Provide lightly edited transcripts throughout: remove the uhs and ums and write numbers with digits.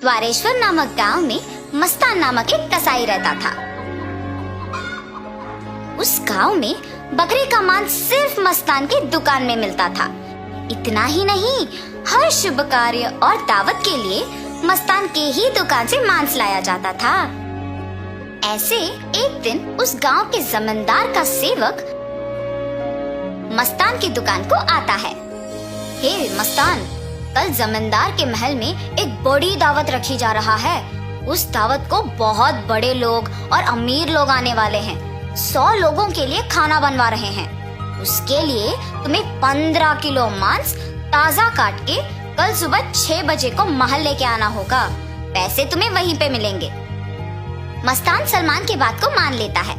द्वारेश्वर नामक गांव में मस्तान नामक एक कसाई रहता था। उस गांव में बकरे का मांस सिर्फ मस्तान की दुकान में मिलता था। इतना ही नहीं, हर शुभ कार्य और दावत के लिए मस्तान के ही दुकान से मांस लाया जाता था। ऐसे एक दिन उस गांव के जमींदार का सेवक मस्तान की दुकान को आता है। हे मस्तान, कल जमींदार के महल में एक बड़ी दावत रखी जा रहा है। उस दावत को बहुत बड़े लोग और अमीर लोग आने वाले हैं। 100 लोगों के लिए खाना बनवा रहे हैं। उसके लिए तुम्हें 15 किलो मांस ताजा काट के कल सुबह 6 बजे को महल लेके आना होगा। पैसे तुम्हें वहीं पे मिलेंगे। मस्तान सलमान की बात को मान लेता है,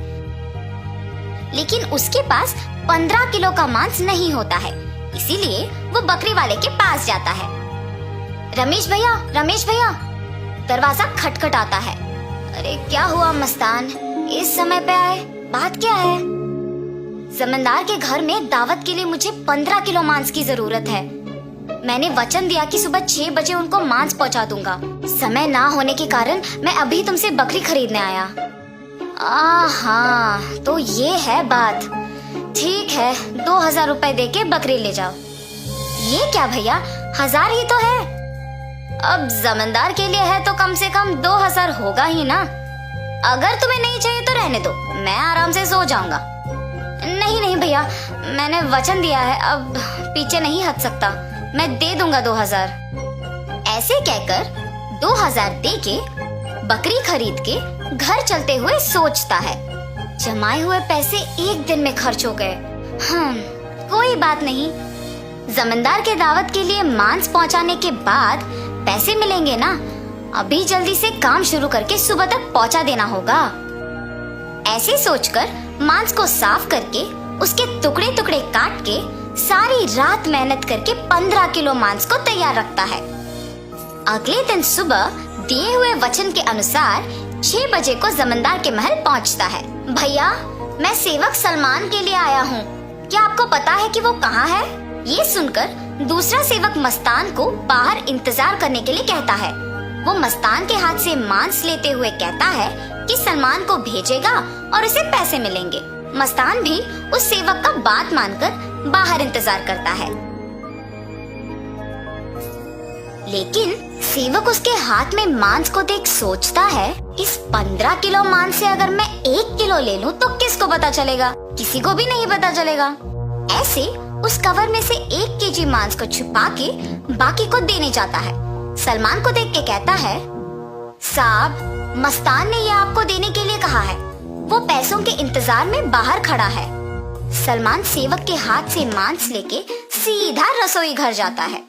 लेकिन उसके पास 15 किलो का मांस नहीं होता है। इसीलिए वो बकरी वाले के पास जाता है। रमेश भैया, दरवाजा खटखटाता है। अरे क्या हुआ मस्तान, इस समय पे आए, बात क्या है? जमींदार के घर में दावत के लिए मुझे 15 किलो मांस की जरूरत है। मैंने वचन दिया कि सुबह 6 बजे उनको मांस पहुंचा दूंगा। समय ना होने के कारण मैं अभी तुमसे बकरी खरीदने आया। हाँ, तो ये है बात। ठीक है, 2000 रुपए दे के बकरी ले जाओ। ये क्या भैया, 1000 ही तो है। अब जमींदार के लिए है तो कम से कम 2000 होगा ही ना। अगर तुम्हें नहीं चाहिए तो रहने दो, मैं आराम से सो जाऊंगा। नहीं भैया, मैंने वचन दिया है, अब पीछे नहीं हट सकता। मैं दे दूंगा 2000। ऐसे कहकर 2000 दे के बकरी खरीद के घर चलते हुए सोचता है, जमाए हुए पैसे एक दिन में खर्च हो गए। कोई बात नहीं, जमींदार के दावत के लिए मांस पहुंचाने के बाद पैसे मिलेंगे ना। अभी जल्दी से काम शुरू करके सुबह तक पहुंचा देना होगा। ऐसे सोचकर मांस को साफ करके उसके टुकड़े टुकड़े काट के सारी रात मेहनत करके 15 किलो मांस को तैयार रखता है। अगले दिन सुबह दिए हुए वचन के अनुसार 6 बजे को जमींदार के महल पहुंचता है। भैया, मैं सेवक सलमान के लिए आया हूँ। क्या आपको पता है कि वो कहाँ है? ये सुनकर दूसरा सेवक मस्तान को बाहर इंतजार करने के लिए कहता है। वो मस्तान के हाथ से मांस लेते हुए कहता है कि सलमान को भेजेगा और उसे पैसे मिलेंगे। मस्तान भी उस सेवक का बात मानकर बाहर इंतजार करता है, लेकिन सेवक उसके हाथ में मांस को देख सोचता है, इस 15 किलो मांस से अगर मैं 1 किलो ले लूं तो किसको पता चलेगा? किसी को भी नहीं पता चलेगा। ऐसे उस कवर में से 1 केजी मांस को छुपा के बाकी को देने जाता है। सलमान को देख के कहता है, साहब, मस्तान ने ये आपको देने के लिए कहा है। वो पैसों के इंतजार में बाहर खड़ा है। सलमान सेवक के हाथ से मांस लेके सीधा रसोई घर जाता है,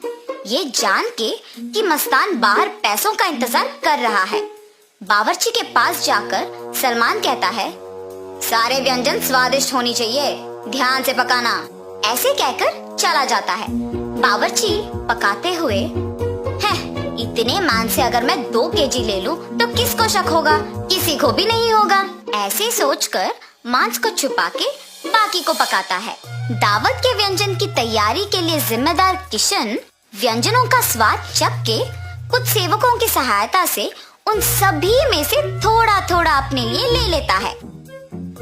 ये जान के कि मस्तान बाहर पैसों का इंतजार कर रहा है। बावर्ची के पास जाकर सलमान कहता है, सारे व्यंजन स्वादिष्ट होनी चाहिए, ध्यान से पकाना। ऐसे कहकर चला जाता है। बावर्ची पकाते हुए, इतने मांस से अगर मैं 2 केजी ले लूं तो किसको शक होगा? किसी को भी नहीं होगा। ऐसे सोचकर मांस को छुपा के बाकी को पकाता है। दावत के व्यंजन की तैयारी के लिए जिम्मेदार किशन व्यंजनों का स्वाद चख के कुछ सेवकों की सहायता से उन सभी में से थोड़ा थोड़ा अपने लिए ले लेता है।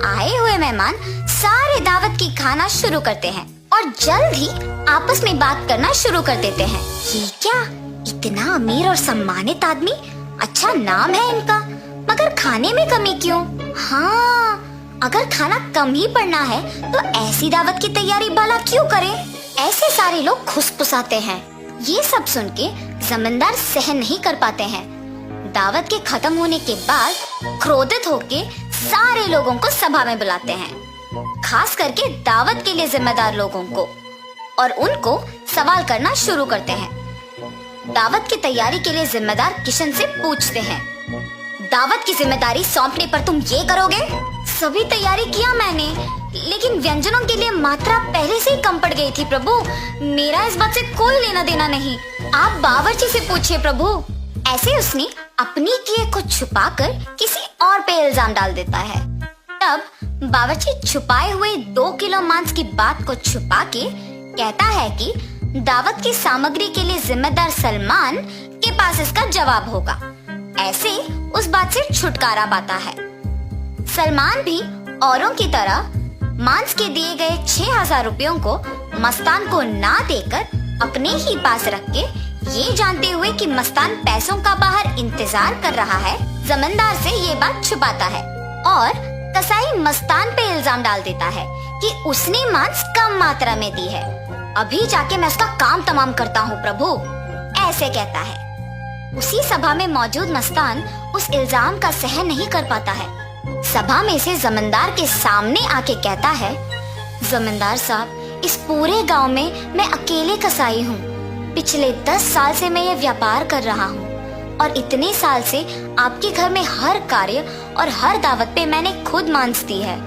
आए हुए मेहमान सारे दावत की खाना शुरू करते हैं और जल्द ही आपस में बात करना शुरू कर देते हैं। ये क्या, इतना अमीर और सम्मानित आदमी, अच्छा नाम है इनका, मगर खाने में कमी क्यों? हाँ, अगर खाना कम ही पड़ना है तो ऐसी दावत की तैयारी भला क्यों करे? ऐसे सारे लोग खुसफुसाते हैं। ये सब सुन के जमींदार सहन नहीं कर पाते हैं। दावत के खत्म होने के बाद क्रोधित होके सारे लोगों को सभा में बुलाते हैं, खास करके दावत के लिए जिम्मेदार लोगों को, और उनको सवाल करना शुरू करते हैं। दावत की तैयारी के लिए जिम्मेदार किशन से पूछते हैं, दावत की जिम्मेदारी सौंपने पर तुम ये करोगे? सभी तैयारी किया मैंने, लेकिन व्यंजनों के लिए मात्रा पहले से ही कम पड़ गई थी प्रभु। मेरा इस बात से कोई लेना देना नहीं, आप बावर्ची से पूछिए प्रभु। ऐसे उसने अपनी किए को छुपाकर किसी और पे इल्जाम डाल देता है। तब बावर्ची छुपाए हुए 2 किलो मांस की बात को छुपा के कहता है कि दावत की सामग्री के लिए जिम्मेदार सलमान के पास इसका जवाब होगा। ऐसे उस बात से छुटकारा पाता है। सलमान भी औरों की तरह मांस के दिए गए 6,000 रुपयों को मस्तान को ना देकर अपने ही पास रख के, ये जानते हुए कि मस्तान पैसों का बाहर इंतजार कर रहा है, जमींदार से ये बात छुपाता है और कसाई मस्तान पे इल्जाम डाल देता है कि उसने मांस कम मात्रा में दी है। अभी जाके मैं उसका काम तमाम करता हूँ प्रभु, ऐसे कहता है। उसी सभा में मौजूद मस्तान उस इल्जाम का सहन नहीं कर पाता है। सभा में से जमींदार के सामने आके कहता है, जमींदार साहब, इस पूरे गांव में मैं अकेले कसाई हूँ। पिछले 10 साल से मैं ये व्यापार कर रहा हूँ और इतने साल से आपके घर में हर कार्य और हर दावत पे मैंने खुद मांस दी है,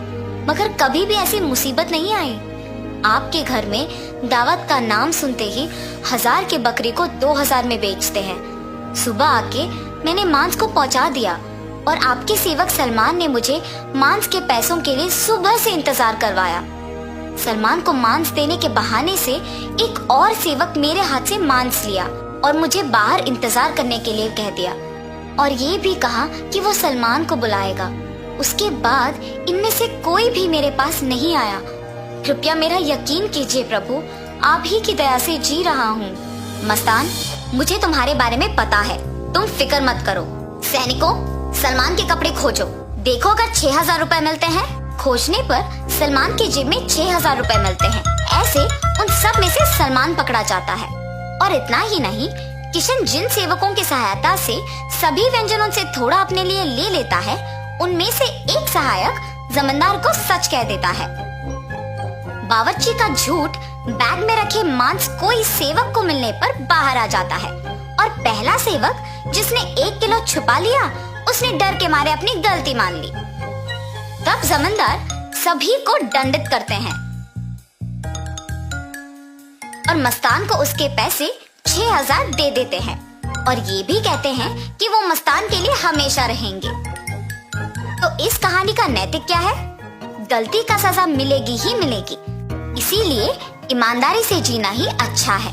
मगर कभी भी ऐसी मुसीबत नहीं आई। आपके घर में दावत का नाम सुनते ही 1000 के बकरी को 2000 में बेचते हैं। सुबह आके मैंने मांस को पहुंचा दिया और आपके सेवक सलमान ने मुझे मांस के पैसों के लिए सुबह से इंतजार करवाया। सलमान को मांस देने के बहाने से एक और सेवक मेरे हाथ से मांस लिया और मुझे बाहर इंतजार करने के लिए कह दिया और ये भी कहा कि वो सलमान को बुलाएगा। उसके बाद इनमें से कोई भी मेरे पास नहीं आया। कृपया मेरा यकीन कीजिए प्रभु, आप ही की दया से जी रहा हूँ। मस्तान, मुझे तुम्हारे बारे में पता है, तुम फिक्र मत करो। सैनिकों, सलमान के कपड़े खोजो, देखो अगर 6,000 रुपए मिलते हैं। खोजने पर सलमान की जेब में 6,000 रुपए मिलते हैं। ऐसे उन सब में से सलमान पकड़ा जाता है। और इतना ही नहीं, किशन जिन सेवकों की सहायता से सभी व्यंजनों से थोड़ा अपने लिए ले लेता है, उनमें से एक सहायक जमींदार को सच कह देता है। बावर्ची का झूठ बैग में रखे मांस कोई सेवक को मिलने पर बाहर आ जाता है और पहला सेवक जिसने 1 किलो छुपा लिया, उसने डर के मारे अपनी गलती मान ली। तब जमींदार सभी को दंडित करते हैं और मस्तान को उसके पैसे 6,000 दे देते हैं और ये भी कहते हैं कि वो मस्तान के लिए हमेशा रहेंगे। तो इस कहानी का नैतिक क्या है? गलती का सजा मिलेगी ही मिलेगी, इसीलिए ईमानदारी से जीना ही अच्छा है।